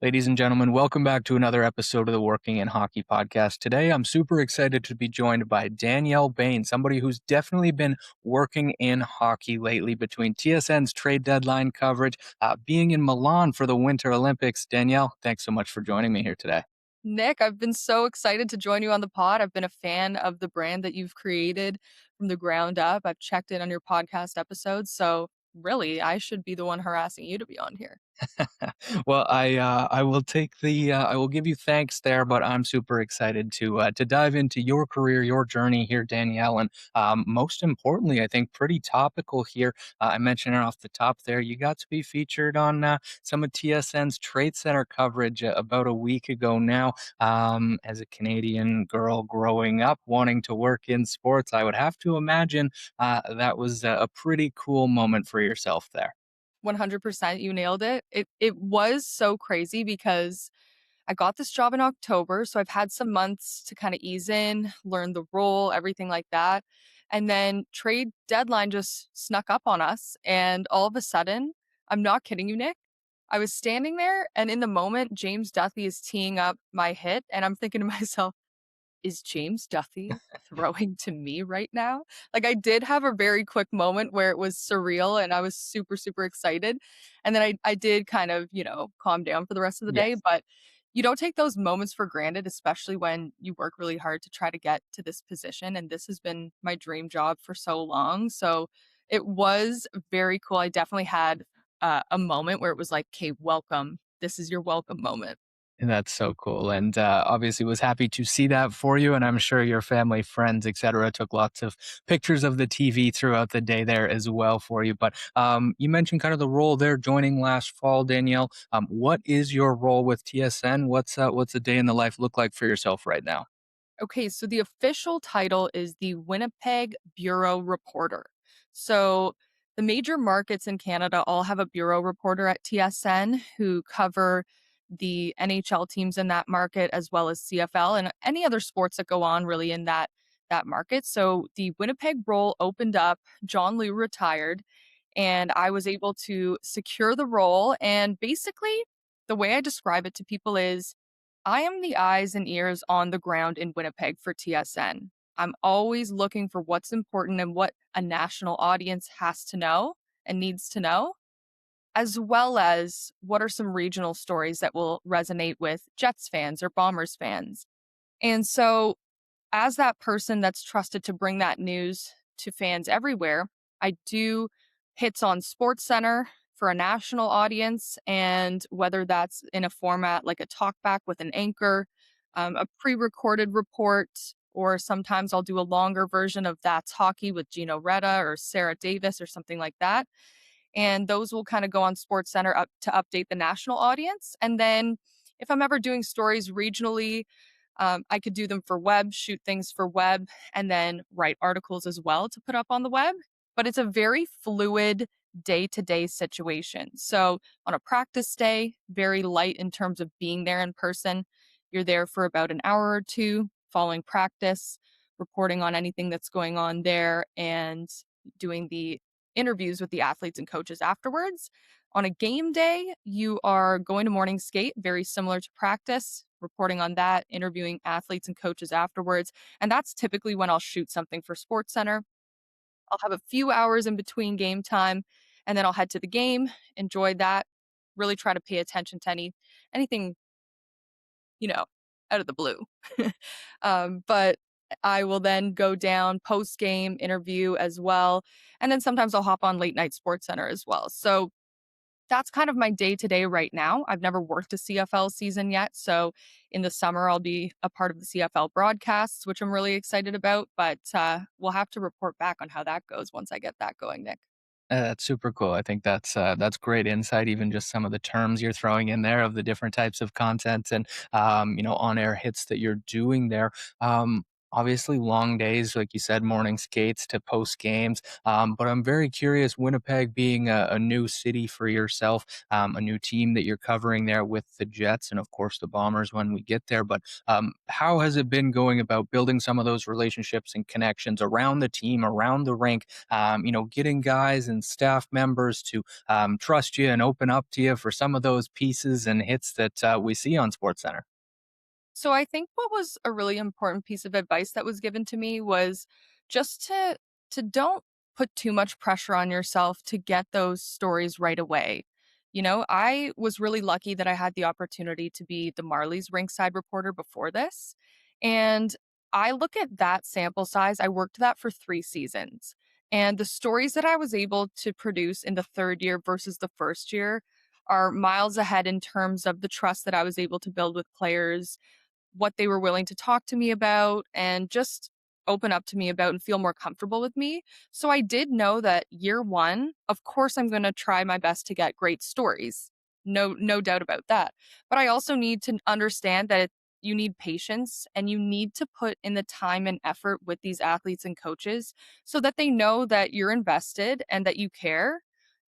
Ladies and gentlemen, welcome back to another episode of the Working in Hockey podcast. Today, I'm super excited to be joined by Danielle Bain, somebody who's definitely been working in hockey lately between TSN's trade deadline coverage, being in Milan for the Winter Olympics. Danielle, thanks so much for joining me here today. Nick, I've been so excited to join you on the pod. I've been a fan of the brand that you've created from the ground up. I've checked in on your podcast episodes. So, really, I should be the one harassing you to be on here. Well, I will take the I will give you thanks there, but I'm super excited to dive into your career, your journey here, Danielle, and most importantly, I think pretty topical here. I mentioned it off the top there. You got to be featured on some of TSN's Trade Center coverage about a week ago now. As a Canadian girl growing up wanting to work in sports, I would have to imagine that was a pretty cool moment for yourself there. 100% you nailed it. It was so crazy because I got this job in October, so I've had some months to kind of ease in, learn the role, everything like that. And then trade deadline just snuck up on us and all of a sudden, I'm not kidding you, Nick. I was standing there and in the moment James Duthie is teeing up my hit and I'm thinking to myself, is James Duthie throwing to me right now? Like, I did have a very quick moment where it was surreal and I was super, super excited. And then I did kind of, calm down for the rest of the day. Yes. But you don't take those moments for granted, especially when you work really hard to try to get to this position. And this has been my dream job for so long. So it was very cool. I definitely had a moment where it was like, okay, welcome. This is your welcome moment. That's so cool, and, obviously was happy to see that for you, and I'm sure your family, friends, etcetera, took lots of pictures of the TV throughout the day there as well for you, but, you mentioned kind of the role there joining last fall, Danielle. What is your role with TSN? What's a day in the life look like for yourself right now? Okay, so the official title is the Winnipeg Bureau Reporter. So the major markets in Canada all have a bureau reporter at TSN who cover the NHL teams in that market as well as CFL and any other sports that go on really in that market. So the Winnipeg role opened up, John Liu retired, and I was able to secure the role and basically the way I describe it to people is I am the eyes and ears on the ground in Winnipeg for TSN. I'm always looking for what's important and what a national audience has to know and needs to know, as well as what are some regional stories that will resonate with Jets fans or Bombers fans. And so, as that person that's trusted to bring that news to fans everywhere, I do hits on Sports Center for a national audience, and whether that's in a format like a talkback with an anchor, a pre-recorded report, or sometimes I'll do a longer version of That's Hockey with Gino Retta or Sarah Davis or something like that. And those will kind of go on Sports Center up to update the national audience. And then if I'm ever doing stories regionally, I could do them for web, shoot things for web, and then write articles as well to put up on the web. But it's a very fluid day to day situation. So on a practice day, very light in terms of being there in person. You're there for about an hour or two following practice, reporting on anything that's going on there, and doing the interviews with the athletes and coaches afterwards. On a game day, you are going to morning skate, very similar to practice, reporting on that, interviewing athletes and coaches afterwards. And that's typically when I'll shoot something for Sports Center. I'll have a few hours in between game time and then I'll head to the game, enjoy that, really try to pay attention to anything, you know, out of the blue. But I will then go down post game interview as well. And then sometimes I'll hop on late night Sports Center as well. So that's kind of my day to day right now. I've never worked a CFL season yet. So in the summer, I'll be a part of the CFL broadcasts, which I'm really excited about. But we'll have to report back on how that goes once I get that going, Nick. That's super cool. I think that's great insight, even just some of the terms you're throwing in there of the different types of content and, on-air hits that you're doing there. Obviously, long days, like you said, morning skates to post games. But I'm very curious, Winnipeg being a new city for yourself, a new team that you're covering there with the Jets and, of course, the Bombers when we get there. But how has it been going about building some of those relationships and connections around the team, around the rink? Getting guys and staff members to trust you and open up to you for some of those pieces and hits that we see on SportsCenter. So I think what was a really important piece of advice that was given to me was just to don't put too much pressure on yourself to get those stories right away. I was really lucky that I had the opportunity to be the Marlies rinkside reporter before this. And I look at that sample size. I worked that for 3 seasons. And the stories that I was able to produce in the 3rd year versus the 1st year are miles ahead in terms of the trust that I was able to build with players, what they were willing to talk to me about, and just open up to me about and feel more comfortable with me. So I did know that year 1, of course I'm going to try my best to get great stories. No doubt about that. But I also need to understand that you need patience and you need to put in the time and effort with these athletes and coaches so that they know that you're invested and that you care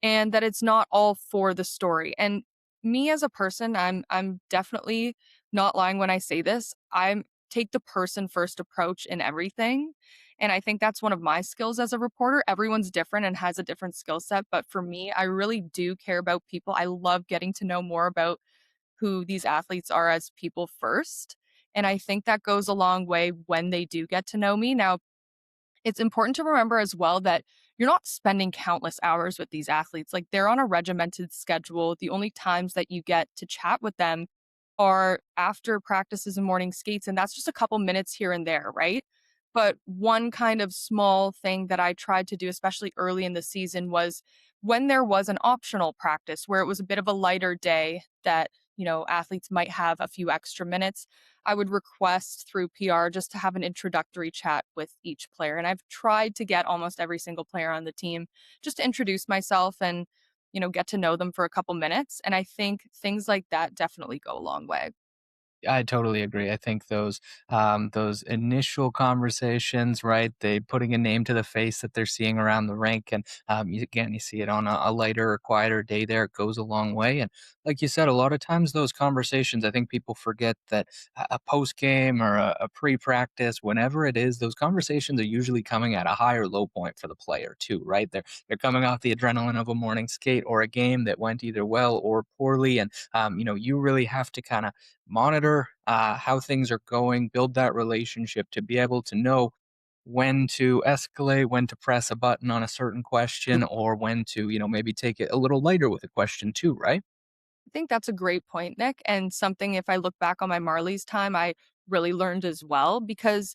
and that it's not all for the story. And me as a person, I'm definitely not lying when I say this. I'm take the person first approach in everything. And I think that's one of my skills as a reporter. Everyone's different and has a different skill set, but for me, I really do care about people. I love getting to know more about who these athletes are as people first. And I think that goes a long way when they do get to know me. Now, it's important to remember as well that you're not spending countless hours with these athletes. Like, they're on a regimented schedule. The only times that you get to chat with them are after practices and morning skates, and that's just a couple minutes here and there, right? But one kind of small thing that I tried to do, especially early in the season, was when there was an optional practice where it was a bit of a lighter day that, athletes might have a few extra minutes, I would request through PR just to have an introductory chat with each player. And I've tried to get almost every single player on the team just to introduce myself and, get to know them for a couple minutes. And I think things like that definitely go a long way. I totally agree. I think those initial conversations, right? They putting a name to the face that they're seeing around the rink, and you see it on a lighter or quieter day. There, it goes a long way. And like you said, a lot of times those conversations, I think people forget that a post game or a pre practice, whenever it is, those conversations are usually coming at a high or low point for the player too, right? They're coming off the adrenaline of a morning skate or a game that went either well or poorly, and you really have to kind of monitor how things are going, build that relationship to be able to know when to escalate, when to press a button on a certain question, or when to, maybe take it a little lighter with a question too, right? I think that's a great point, Nick. And something, if I look back on my Marlies time, I really learned as well because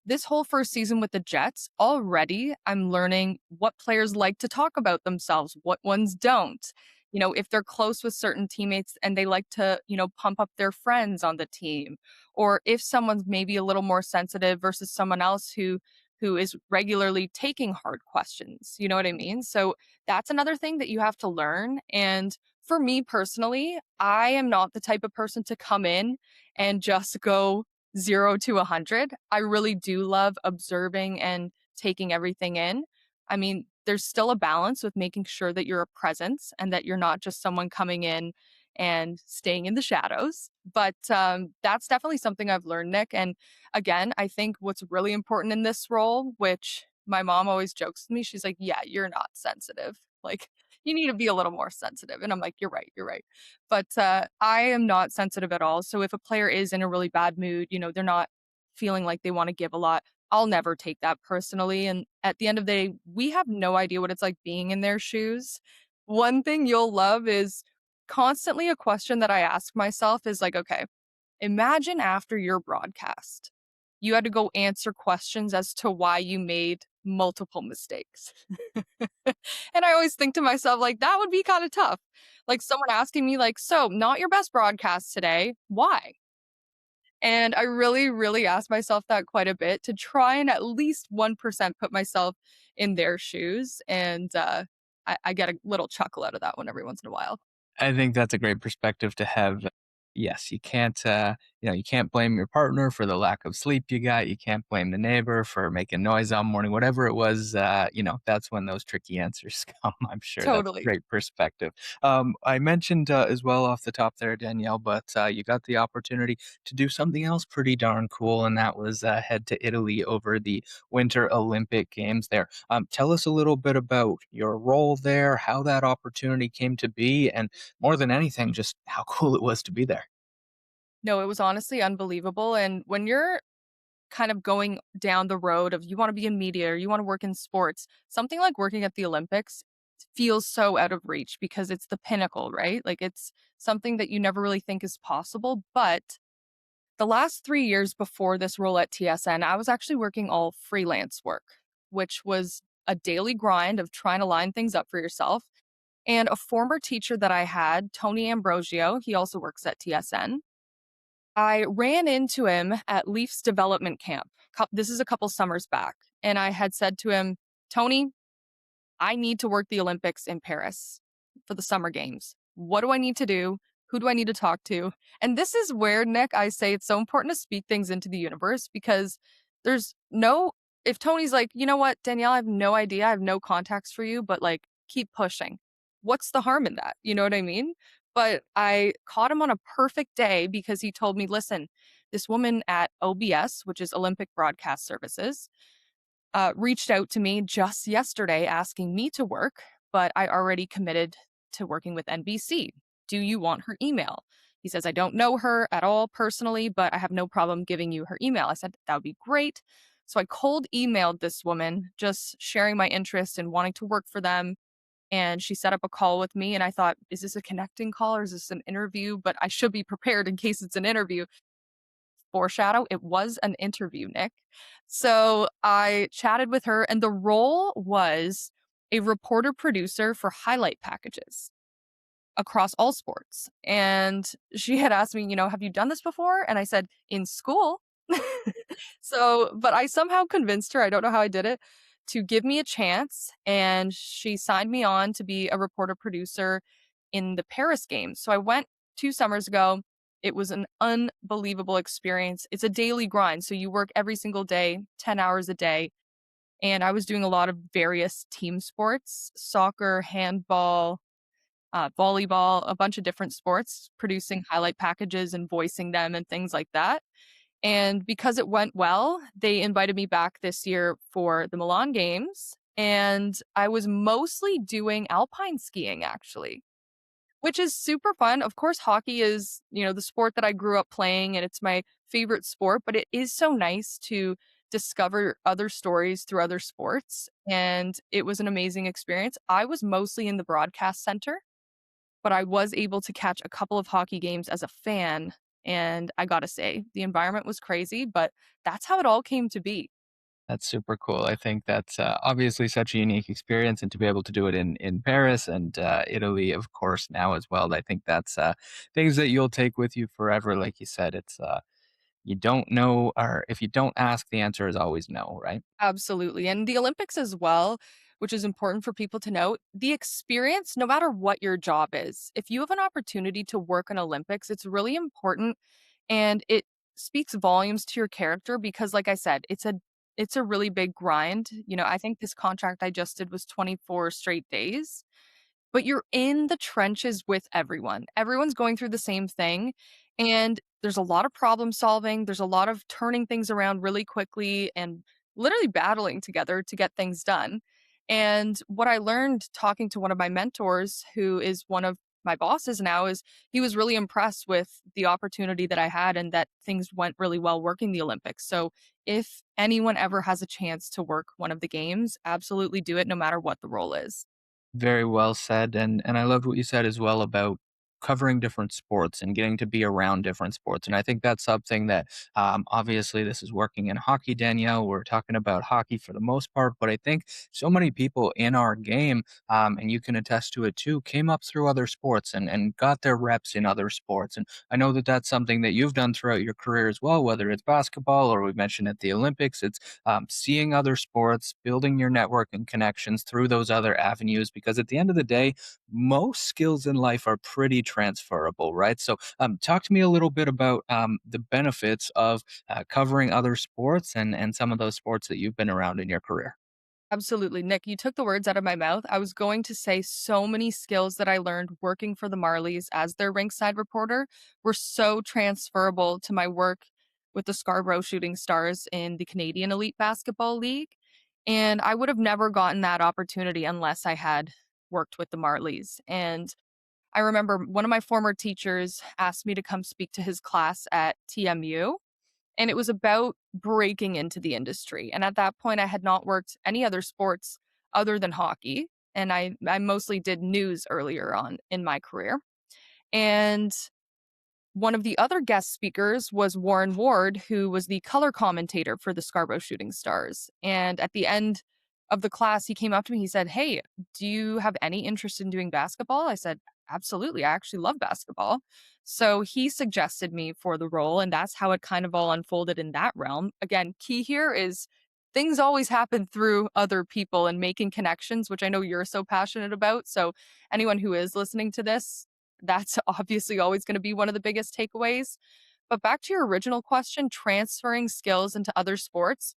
this whole first season with the Jets, already I'm learning what players like to talk about themselves, what ones don't. If they're close with certain teammates and they like to, pump up their friends on the team, or if someone's maybe a little more sensitive versus someone else who is regularly taking hard questions. You know what I mean? So that's another thing that you have to learn. And for me personally, I am not the type of person to come in and just go 0 to 100. I really do love observing and taking everything in. I mean, there's still a balance with making sure that you're a presence and that you're not just someone coming in and staying in the shadows. But that's definitely something I've learned, Nick. And again, I think what's really important in this role, which my mom always jokes with me, she's like, "Yeah, you're not sensitive. Like, you need to be a little more sensitive." And I'm like, "You're right, you're right." But I am not sensitive at all. So if a player is in a really bad mood, they're not feeling like they want to give a lot, I'll never take that personally. And at the end of the day, we have no idea what it's like being in their shoes. One thing you'll love is constantly a question that I ask myself is like, okay, imagine after your broadcast, you had to go answer questions as to why you made multiple mistakes. And I always think to myself, like, that would be kind of tough. Like someone asking me, like, so not your best broadcast today. Why? And I really, really ask myself that quite a bit to try and at least 1% put myself in their shoes. And I get a little chuckle out of that one every once in a while. I think that's a great perspective to have. Yes, you can't. you can't blame your partner for the lack of sleep you got. You can't blame the neighbor for making noise all morning. Whatever it was, that's when those tricky answers come. I'm sure that's Totally. great perspective. I mentioned as well off the top there, Danielle, but you got the opportunity to do something else pretty darn cool, and that was head to Italy over the Winter Olympic Games there. Tell us a little bit about your role there, how that opportunity came to be, and more than anything, just how cool it was to be there. No, it was honestly unbelievable, and when you're kind of going down the road of you wanna be in media or you wanna work in sports, something like working at the Olympics feels so out of reach because it's the pinnacle, right? Like, it's something that you never really think is possible, but the last 3 years before this role at TSN, I was actually working all freelance work, which was a daily grind of trying to line things up for yourself, and a former teacher that I had, Tony Ambrosio, he also works at TSN. I ran into him at Leafs development camp. This is a couple summers back, and I had said to him, "Tony, I need to work the Olympics in Paris for the summer games. What do I need to do? Who do I need to talk to?" And this is where, Nick, I say it's so important to speak things into the universe because there's no, if Tony's like, you know what, Danielle, I have no idea. I have no contacts for you, but like, keep pushing. What's the harm in that? You know what I mean? But I caught him on a perfect day because he told me, listen, this woman at OBS, which is Olympic Broadcast Services, reached out to me just yesterday asking me to work, but I already committed to working with NBC. Do you want her email? He says, I don't know her at all personally, but I have no problem giving you her email. I said, that would be great. So I cold emailed this woman, just sharing my interest in wanting to work for them. And she set up a call with me. And I thought, is this a connecting call or is this an interview? But I should be prepared in case it's an interview. Foreshadow, it was an interview, Nick. So I chatted with her, and the role was a reporter producer for highlight packages across all sports. And she had asked me, have you done this before? And I said, in school. So, but I somehow convinced her, I don't know how I did it, to give me a chance. And she signed me on to be a reporter producer in the Paris games. So I went 2 summers ago. It was an unbelievable experience. It's a daily grind. So you work every single day, 10 hours a day. And I was doing a lot of various team sports, soccer, handball, volleyball, a bunch of different sports, producing highlight packages and voicing them and things like that. And because it went well, they invited me back this year for the Milan games. And I was mostly doing alpine skiing, actually, which is super fun. Of course, hockey is, the sport that I grew up playing and it's my favorite sport, but it is so nice to discover other stories through other sports. And it was an amazing experience. I was mostly in the broadcast center, but I was able to catch a couple of hockey games as a fan, and I gotta say, the environment was crazy, but that's how it all came to be. That's super cool. I think that's obviously such a unique experience, and to be able to do it in Paris and Italy, of course, now as well. I think that's things that you'll take with you forever. Like you said, it's you don't know, or if you don't ask, the answer is always no, right? Absolutely, and the Olympics as well, which is important for people to note, the experience, no matter what your job is, if you have an opportunity to work in Olympics, it's really important, and it speaks volumes to your character because, like I said, it's a really big grind. I think this contract I just did was 24 straight days. But you're in the trenches with everyone. Everyone's going through the same thing, and there's a lot of problem solving, there's a lot of turning things around really quickly and literally battling together to get things done. And what I learned talking to one of my mentors, who is one of my bosses now, is he was really impressed with the opportunity that I had and that things went really well working the Olympics. So if anyone ever has a chance to work one of the games, absolutely do it no matter what the role is. Very well said, and I loved what you said as well about covering different sports and getting to be around different sports, and I think that's something that, obviously, this is working in hockey, Danielle. We're talking about hockey for the most part, but I think so many people in our game, and you can attest to it too, came up through other sports and got their reps in other sports, and I know that that's something that you've done throughout your career as well, whether it's basketball or we mentioned at the Olympics. It's seeing other sports, building your network and connections through those other avenues. Because at the end of the day, most skills in life are pretty transferable, right? So, talk to me a little bit about the benefits of covering other sports and some of those sports that you've been around in your career. Absolutely. Nick, you took the words out of my mouth. I was going to say so many skills that I learned working for the Marlies as their rinkside reporter were so transferable to my work with the Scarborough Shooting Stars in the Canadian Elite Basketball League. And I would have never gotten that opportunity unless I had worked with the Marlies. And I remember one of my former teachers asked me to come speak to his class at TMU, and it was about breaking into the industry. And at that point, I had not worked any other sports other than hockey, and I mostly did news earlier on in my career. And one of the other guest speakers was Warren Ward, who was the color commentator for the Scarborough Shooting Stars. And at the end of the class, he came up to me. He said, "Hey, do you have any interest in doing basketball?" I said, "Absolutely. I actually love basketball." So he suggested me for the role, and that's how it kind of all unfolded in that realm. Again, key here is things always happen through other people and making connections, which I know you're so passionate about. So anyone who is listening to this, that's obviously always going to be one of the biggest takeaways. But back to your original question, transferring skills into other sports.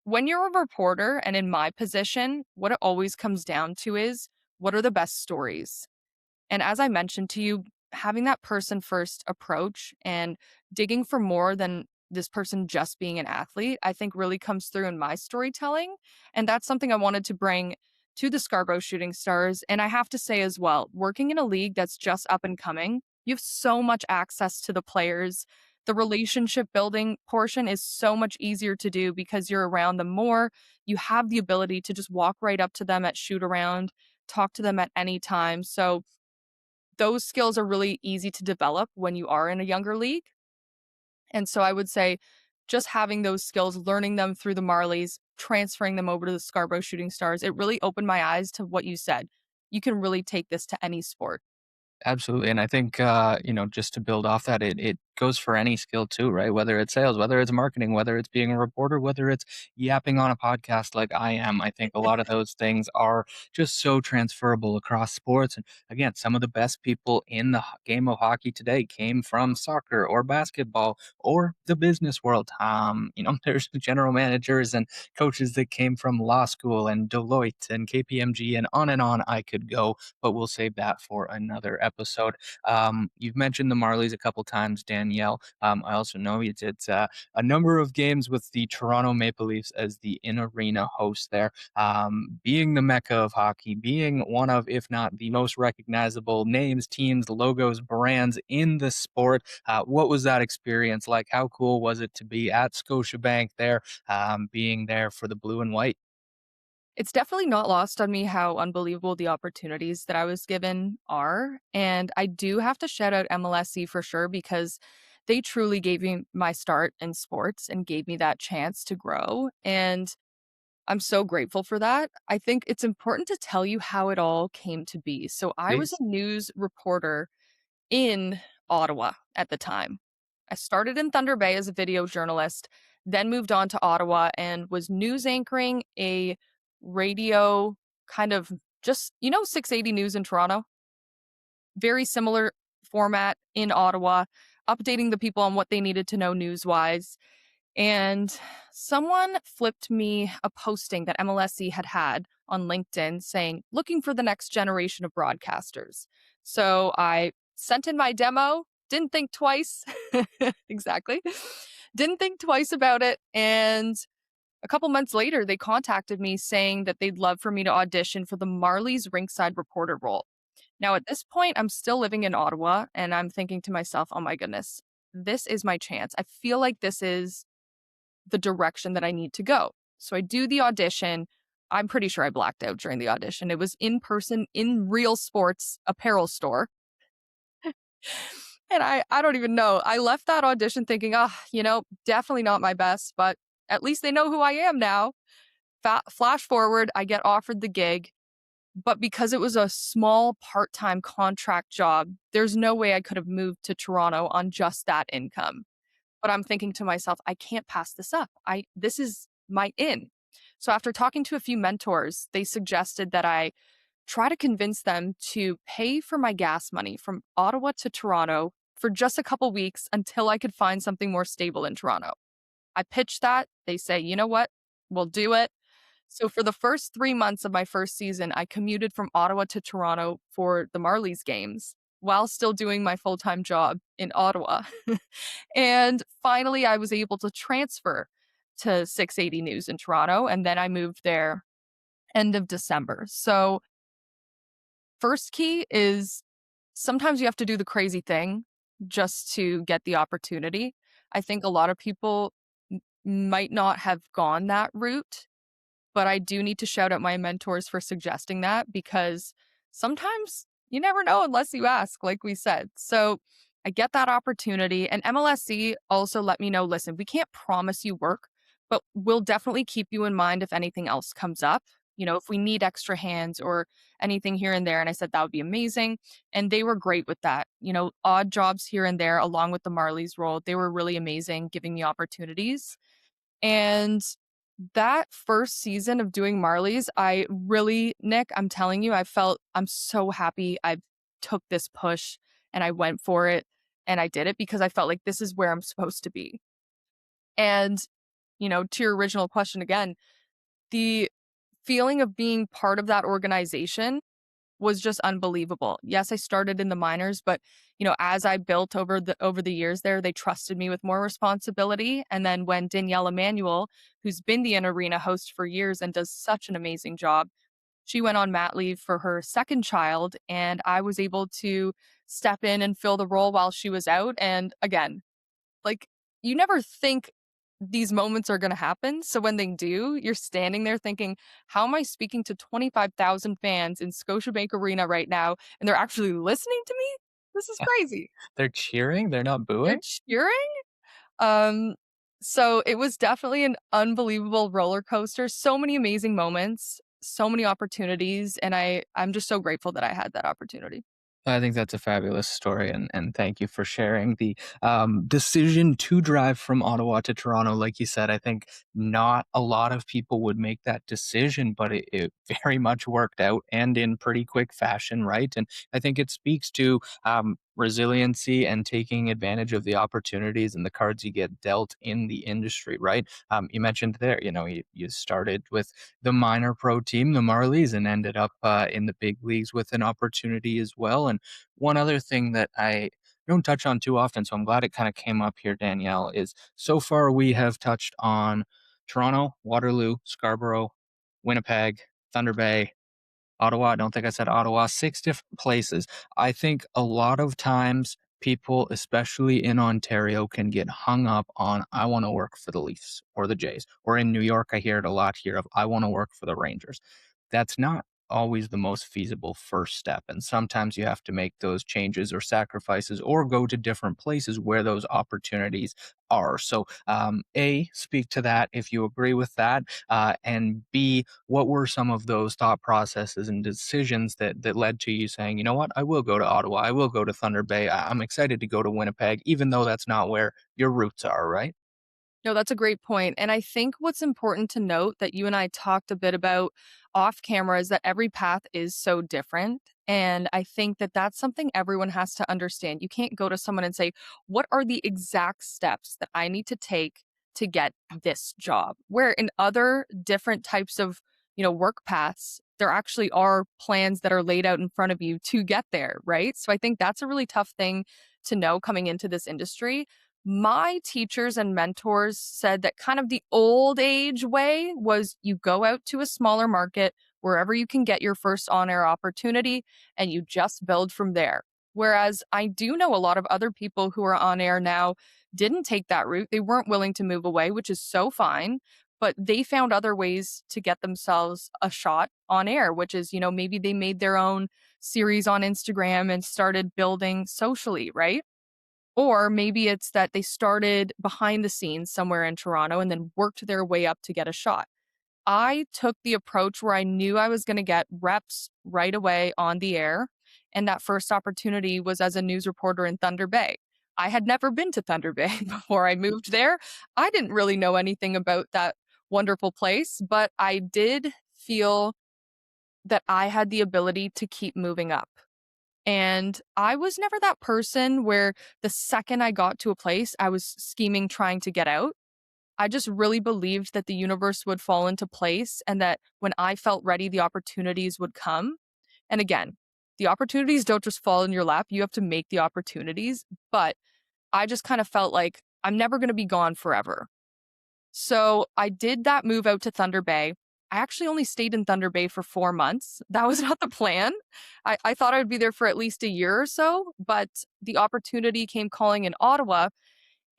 When you're a reporter and in my position, what it always comes down to is what are the best stories? And as I mentioned to you, having that person first approach and digging for more than this person just being an athlete, I think really comes through in my storytelling. And that's something I wanted to bring to the Scarborough Shooting Stars. And I have to say as well, working in a league that's just up and coming, you have so much access to the players. The relationship building portion is so much easier to do because you're around them more. You have the ability to just walk right up to them at shoot around, talk to them at any time. So those skills are really easy to develop when you are in a younger league. And so I would say just having those skills, learning them through the Marlies, transferring them over to the Scarborough Shooting Stars, it really opened my eyes to what you said. You can really take this to any sport. Absolutely, and I think, just to build off that, it goes for any skill too, right? Whether it's sales, whether it's marketing, whether it's being a reporter, whether it's yapping on a podcast like I am. I think a lot of those things are just so transferable across sports, and again, some of the best people in the game of hockey today came from soccer or basketball or the business world. There's general managers and coaches that came from law school and Deloitte and KPMG and on I could go, but we'll save that for another episode. You've mentioned the Marlies a couple times, Danielle. I also know you did a number of games with the Toronto Maple Leafs as the in arena host there. Being the mecca of hockey, being one of, if not the most recognizable names, teams, logos, brands in the sport. What was that experience like? How cool was it to be at Scotiabank there, being there for the blue and white? It's definitely not lost on me how unbelievable the opportunities that I was given are. And I do have to shout out MLSE for sure because they truly gave me my start in sports and gave me that chance to grow. And I'm so grateful for that. I think it's important to tell you how it all came to be. So I was a Please. news reporter in Ottawa at the time. I started in Thunder Bay as a video journalist, then moved on to Ottawa and was news anchoring a radio kind of just, 680 News in Toronto? Very similar format in Ottawa, updating the people on what they needed to know news wise. And someone flipped me a posting that MLSE had had on LinkedIn saying, looking for the next generation of broadcasters. So I sent in my demo, didn't think twice. Exactly. Didn't think twice about it. And a couple months later, they contacted me saying that they'd love for me to audition for the Marlies rinkside reporter role. Now, at this point, I'm still living in Ottawa and I'm thinking to myself, oh my goodness, this is my chance. I feel like this is the direction that I need to go. So I do the audition. I'm pretty sure I blacked out during the audition. It was in person in real sports apparel store. And I don't even know. I left that audition thinking, oh, definitely not my best, but at least they know who I am now. Flash forward, I get offered the gig, but because it was a small part-time contract job, there's no way I could have moved to Toronto on just that income. But I'm thinking to myself, I can't pass this up. This is my in. So after talking to a few mentors, they suggested that I try to convince them to pay for my gas money from Ottawa to Toronto for just a couple weeks until I could find something more stable in Toronto. I pitched that. They say, you know what? We'll do it. So for the first 3 months of my first season, I commuted from Ottawa to Toronto for the Marlies games while still doing my full time job in Ottawa. And finally, I was able to transfer to 680 News in Toronto. And then I moved there end of December. So, first key is sometimes you have to do the crazy thing just to get the opportunity. I think a lot of people might not have gone that route, but I do need to shout out my mentors for suggesting that because sometimes you never know unless you ask, like we said. So I get that opportunity. And MLSC also let me know, listen, we can't promise you work, but we'll definitely keep you in mind if anything else comes up. If we need extra hands or anything here and there. And I said that would be amazing. And they were great with that. Odd jobs here and there, along with the Marlies role. They were really amazing, giving me opportunities. And that first season of doing Marlies, I really, Nick, I'm telling you, I'm so happy I took this push and I went for it and I did it because I felt like this is where I'm supposed to be. And, to your original question again, the feeling of being part of that organization was just unbelievable. Yes, I started in the minors, but as I built over the years there, they trusted me with more responsibility. And then when Danielle Emanuel, who's been the in arena host for years and does such an amazing job, she went on mat leave for her second child, and I was able to step in and fill the role while she was out. And again, like, you never think these moments are gonna happen, so when they do, you're standing there thinking, "How am I speaking to 25,000 fans in Scotiabank Arena right now, and they're actually listening to me? This is crazy." They're cheering, they're not They're booing? cheering? Um, so it was definitely an unbelievable roller coaster, so many amazing moments, so many opportunities, and I'm just so grateful that I had that opportunity. I think that's a fabulous story, and thank you for sharing the decision to drive from Ottawa to Toronto. Like you said, I think not a lot of people would make that decision, but it very much worked out and in pretty quick fashion, right? And I think it speaks to resiliency and taking advantage of the opportunities and the cards you get dealt in the industry, right? You mentioned there, you started with the minor pro team, the Marlies, and ended up in the big leagues with an opportunity as well. And one other thing that I don't touch on too often, so I'm glad it kind of came up here, Danielle, is so far we have touched on Toronto, Waterloo, Scarborough, Winnipeg, Thunder Bay, Ottawa. I don't think I said Ottawa, 6 different places. I think a lot of times people, especially in Ontario, can get hung up on, I want to work for the Leafs or the Jays. Or in New York, I hear it a lot here of, I want to work for the Rangers. That's not always the most feasible first step. And sometimes you have to make those changes or sacrifices or go to different places where those opportunities are. So, A, speak to that if you agree with that. And B, what were some of those thought processes and decisions that led to you saying, you know what, I will go to Ottawa, I will go to Thunder Bay, I'm excited to go to Winnipeg, even though that's not where your roots are, right? No, that's a great point. And I think what's important to note that you and I talked a bit about off camera is that every path is so different. And I think that that's something everyone has to understand. You can't go to someone and say, what are the exact steps that I need to take to get this job? Where in other different types of, work paths, there actually are plans that are laid out in front of you to get there, right? So I think that's a really tough thing to know coming into this industry. My teachers and mentors said that kind of the old age way was you go out to a smaller market wherever you can get your first on air opportunity and you just build from there. Whereas I do know a lot of other people who are on air now didn't take that route. They weren't willing to move away, which is so fine, but they found other ways to get themselves a shot on air, which is, maybe they made their own series on Instagram and started building socially, right? Or maybe it's that they started behind the scenes somewhere in Toronto and then worked their way up to get a shot. I took the approach where I knew I was going to get reps right away on the air. And that first opportunity was as a news reporter in Thunder Bay. I had never been to Thunder Bay before I moved there. I didn't really know anything about that wonderful place, but I did feel that I had the ability to keep moving up. And I was never that person where the second I got to a place, I was scheming trying to get out. I just really believed that the universe would fall into place and that when I felt ready, the opportunities would come. And again, the opportunities don't just fall in your lap. You have to make the opportunities. But I just kind of felt like I'm never going to be gone forever. So I did that move out to Thunder Bay. I actually only stayed in Thunder Bay for 4 months. That was not the plan. I thought I would be there for at least a year or so, but the opportunity came calling in Ottawa.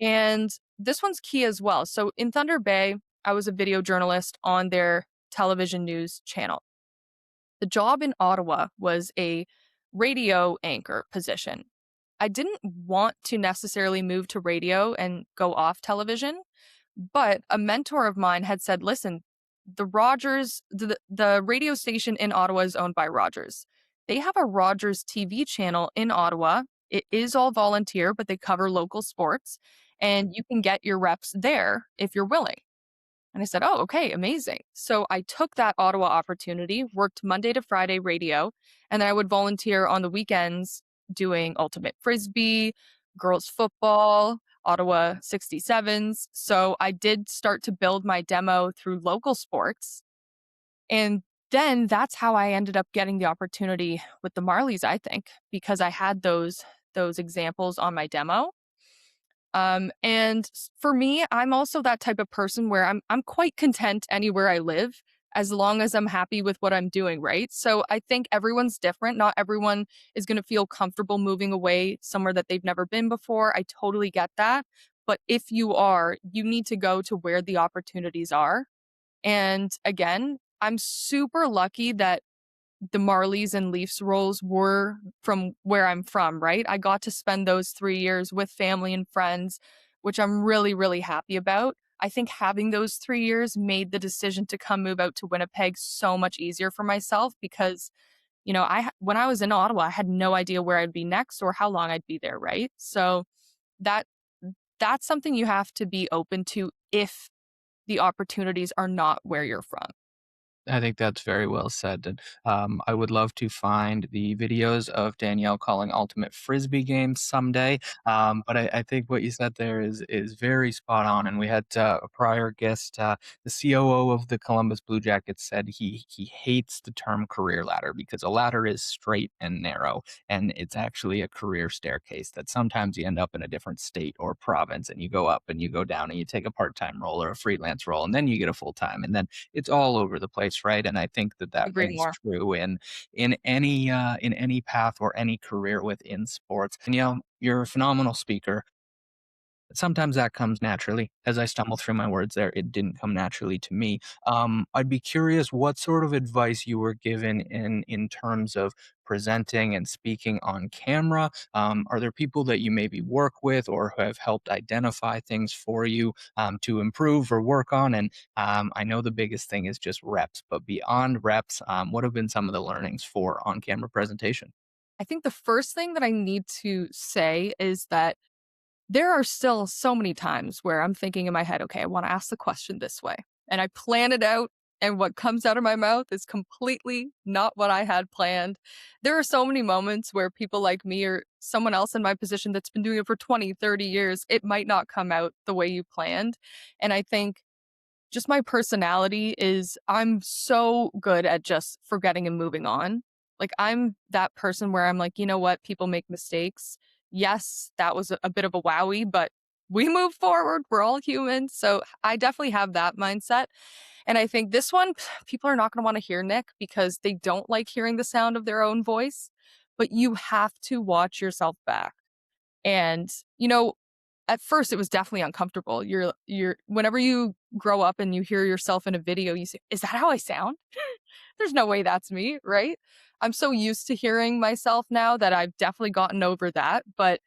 And this one's key as well. So in Thunder Bay, I was a video journalist on their television news channel. The job in Ottawa was a radio anchor position. I didn't want to necessarily move to radio and go off television, but a mentor of mine had said, listen, the radio station in Ottawa is owned by Rogers. They have a Rogers TV channel in Ottawa. It is all volunteer, but they cover local sports, and you can get your reps there if you're willing. And I said, oh, okay, amazing. So I took that Ottawa opportunity, worked Monday to Friday radio, and then I would volunteer on the weekends doing ultimate frisbee, girls football, Ottawa 67s. So I did start to build my demo through local sports. And then that's how I ended up getting the opportunity with the Marlies, I think, because I had those examples on my demo. For me, I'm also that type of person where I'm quite content anywhere I live as long as I'm happy with what I'm doing, right? So I think everyone's different. Not everyone is going to feel comfortable moving away somewhere that they've never been before. I totally get that. But if you are, you need to go to where the opportunities are. And again, I'm super lucky that the Marlies and Leafs roles were from where I'm from, right? I got to spend those 3 years with family and friends, which I'm really, really happy about. I think having those 3 years made the decision to come move out to Winnipeg so much easier for myself because, when I was in Ottawa, I had no idea where I'd be next or how long I'd be there, right? So that that's something you have to be open to if the opportunities are not where you're from. I think that's very well said, and, I would love to find the videos of Danielle calling ultimate frisbee games someday, but I think what you said there is very spot on, and we had, a prior guest, the COO of the Columbus Blue Jackets said he hates the term career ladder because a ladder is straight and narrow, and it's actually a career staircase that sometimes you end up in a different state or province, and you go up and you go down, and you take a part-time role or a freelance role, and then you get a full-time, and then it's all over the place, right? And I think that that Agree rings more. true in any path or any career within sports. And you're a phenomenal speaker. Sometimes that comes naturally. As I stumble through my words there, it didn't come naturally to me. I'd be curious what sort of advice you were given in terms of presenting and speaking on camera. Are there people that you maybe work with or who have helped identify things for you to improve or work on? And I know the biggest thing is just reps, but beyond reps, what have been some of the learnings for on camera presentation? I think the first thing that I need to say is that there are still so many times where I'm thinking in my head, okay, I want to ask the question this way. And I plan it out, and what comes out of my mouth is completely not what I had planned. There are so many moments where people like me or someone else in my position that's been doing it for 20, 30 years, it might not come out the way you planned. And I think just my personality is I'm so good at just forgetting and moving on. Like, I'm that person where I'm like, you know what? People make mistakes. Yes, that was a bit of a wowie, but we move forward. We're all human. So I definitely have that mindset. And I think this one, people are not going to want to hear Nick because they don't like hearing the sound of their own voice, but you have to watch yourself back. And, at first it was definitely uncomfortable. You're whenever you grow up and you hear yourself in a video, you say, "Is that how I sound? There's no way that's me," right? I'm so used to hearing myself now that I've definitely gotten over that, but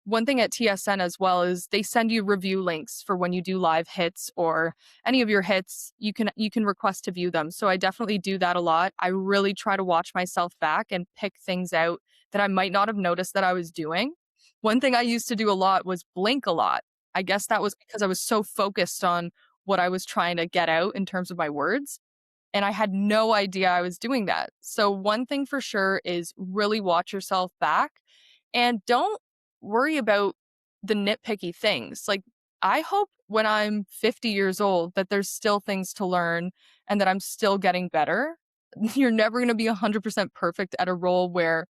one thing at TSN as well is they send you review links for when you do live hits or any of your hits, you can request to view them. So I definitely do that a lot. I really try to watch myself back and pick things out that I might not have noticed that I was doing. One thing I used to do a lot was blink a lot. I guess that was because I was so focused on what I was trying to get out in terms of my words. And I had no idea I was doing that. So, one thing for sure is really watch yourself back and don't worry about the nitpicky things. Like, I hope when I'm 50 years old that there's still things to learn and that I'm still getting better. You're never going to be 100% perfect at a role where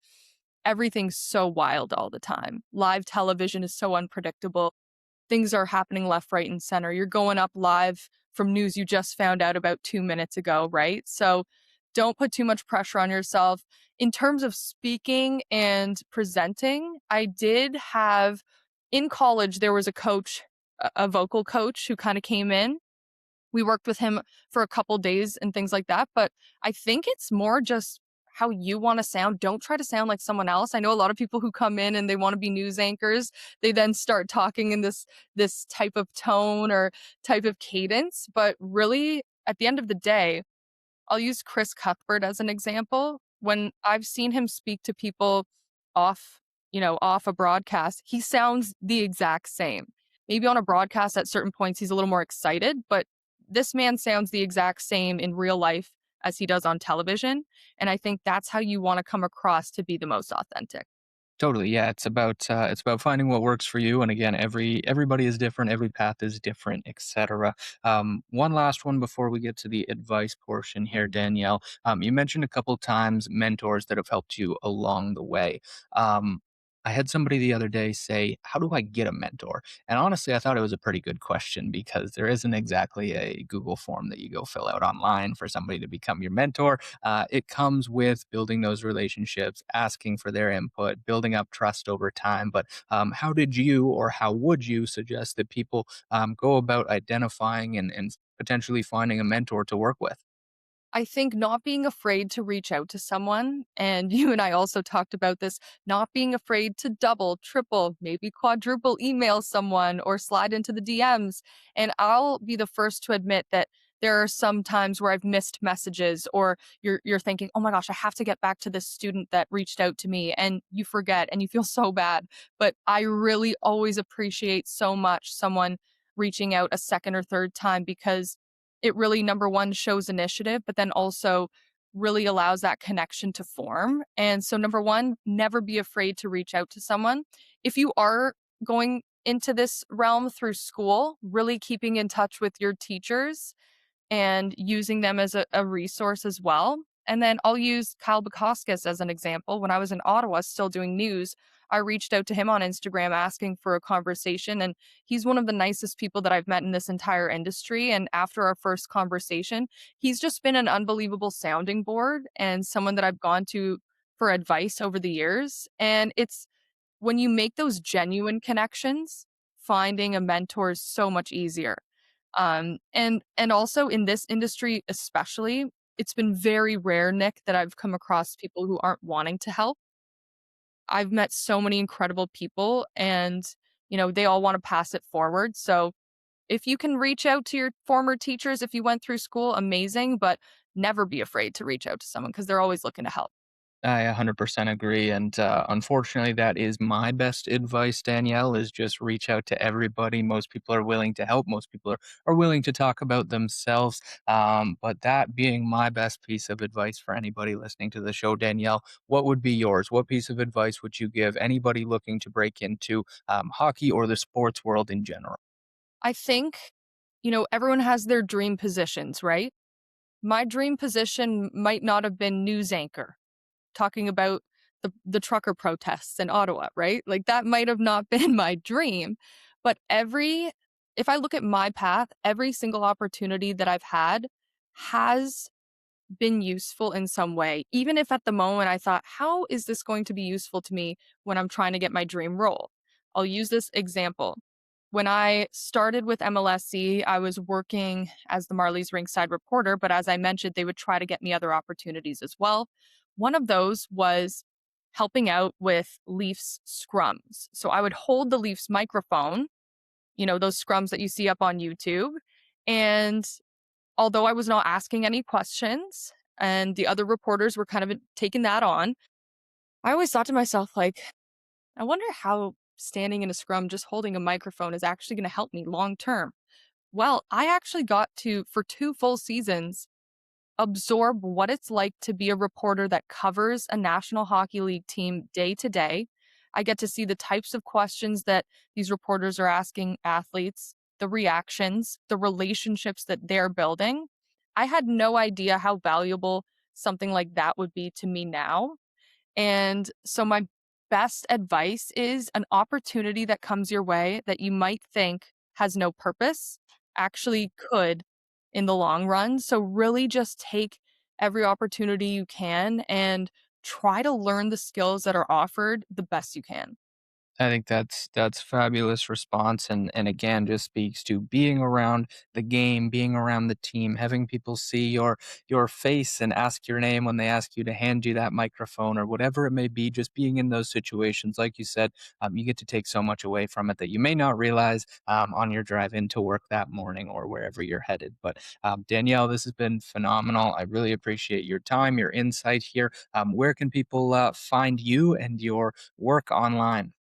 everything's so wild all the time. Live television is so unpredictable. Things are happening left, right, and center. You're going up live from news you just found out about 2 minutes ago, right? So don't put too much pressure on yourself. In terms of speaking and presenting, I did have in college, there was a coach, a vocal coach who kind of came in. We worked with him for a couple days and things like that, but I think it's more just how you wanna sound. Don't try to sound like someone else. I know a lot of people who come in and they wanna be news anchors, they then start talking in this type of tone or type of cadence, but really, at the end of the day, I'll use Chris Cuthbert as an example. When I've seen him speak to people off, off a broadcast, he sounds the exact same. Maybe on a broadcast at certain points he's a little more excited, but this man sounds the exact same in real life as he does on television. And I think that's how you want to come across to be the most authentic. Totally, yeah, it's about finding what works for you, and again, everybody is different, every path is different, etcetera. One last one before we get to the advice portion here, Danielle. You mentioned a couple times mentors that have helped you along the way. Um, I had somebody the other day say, "How do I get a mentor?" And honestly, I thought it was a pretty good question because there isn't exactly a Google form that you go fill out online for somebody to become your mentor. It comes with building those relationships, asking for their input, building up trust over time. But how did you, or how would you suggest that people go about identifying and potentially finding a mentor to work with? I think not being afraid to reach out to someone, and you and I also talked about this, not being afraid to double, triple, maybe quadruple email someone or slide into the DMs. And I'll be the first to admit that there are some times where I've missed messages or you're thinking, "Oh my gosh, I have to get back to this student that reached out to me." And you forget and you feel so bad. But I really always appreciate so much someone reaching out a second or third time because it really, number 1, shows initiative, but then also really allows that connection to form. And so number 1, never be afraid to reach out to someone. If you are going into this realm through school, really keeping in touch with your teachers and using them as a resource as well. And then I'll use Kyle Bukowskis as an example. When I was in Ottawa still doing news, I reached out to him on Instagram asking for a conversation. And he's one of the nicest people that I've met in this entire industry. And after our first conversation, he's just been an unbelievable sounding board and someone that I've gone to for advice over the years. And it's when you make those genuine connections, finding a mentor is so much easier. And also in this industry especially, it's been very rare, Nick, that I've come across people who aren't wanting to help. I've met so many incredible people and, they all want to pass it forward. So if you can reach out to your former teachers if you went through school, amazing, but never be afraid to reach out to someone because they're always looking to help. I 100% agree, and unfortunately, that is my best advice, Danielle, is just reach out to everybody. Most people are willing to help. Most people are willing to talk about themselves. But that being my best piece of advice for anybody listening to the show, Danielle, what would be yours? What piece of advice would you give anybody looking to break into hockey or the sports world in general? I think, everyone has their dream positions, right? My dream position might not have been news anchor, talking about the trucker protests in Ottawa, right? Like that might have not been my dream, but every if I look at my path, every single opportunity that I've had has been useful in some way. Even if at the moment I thought, how is this going to be useful to me when I'm trying to get my dream role? I'll use this example. When I started with MLSC, I was working as the Marlies ringside reporter, but as I mentioned, they would try to get me other opportunities as well. One of those was helping out with Leafs scrums. So I would hold the Leafs microphone, those scrums that you see up on YouTube. And although I was not asking any questions and the other reporters were kind of taking that on, I always thought to myself, like, I wonder how standing in a scrum just holding a microphone is actually going to help me long term. Well, I actually got to, for 2 full seasons, absorb what it's like to be a reporter that covers a National Hockey League team day to day. I get to see the types of questions that these reporters are asking athletes, the reactions, the relationships that they're building. I had no idea how valuable something like that would be to me now. And so, my best advice is an opportunity that comes your way that you might think has no purpose actually could in the long run. So, really just take every opportunity you can and try to learn the skills that are offered the best you can. I think that's fabulous response, and again just speaks to being around the game, being around the team, having people see your face and ask your name when they ask you to hand you that microphone or whatever it may be. Just being in those situations, like you said, you get to take so much away from it that you may not realize on your drive into work that morning or wherever you're headed. But Danielle, this has been phenomenal. I really appreciate your time, your insight here. Where can people find you and your work online?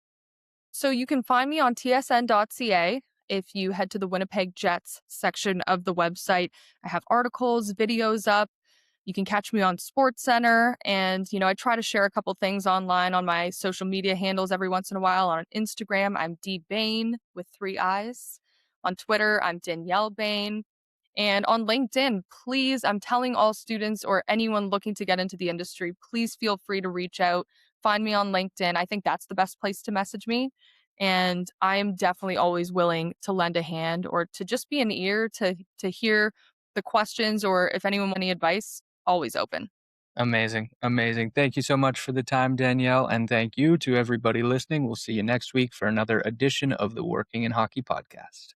So you can find me on tsn.ca. If you head to the Winnipeg Jets section of the website, I have articles, videos up. You can catch me on Sports Center, and I try to share a couple things online on my social media handles every once in a while. On Instagram, I'm D Bain with 3 eyes. On Twitter, I'm Danielle Bain. And on LinkedIn, please, I'm telling all students or anyone looking to get into the industry, please feel free to reach out. Find me on LinkedIn. I think that's the best place to message me. And I am definitely always willing to lend a hand or to just be an ear to hear the questions, or if anyone wants any advice, always open. Amazing. Amazing. Thank you so much for the time, Danielle. And thank you to everybody listening. We'll see you next week for another edition of the Working in Hockey podcast.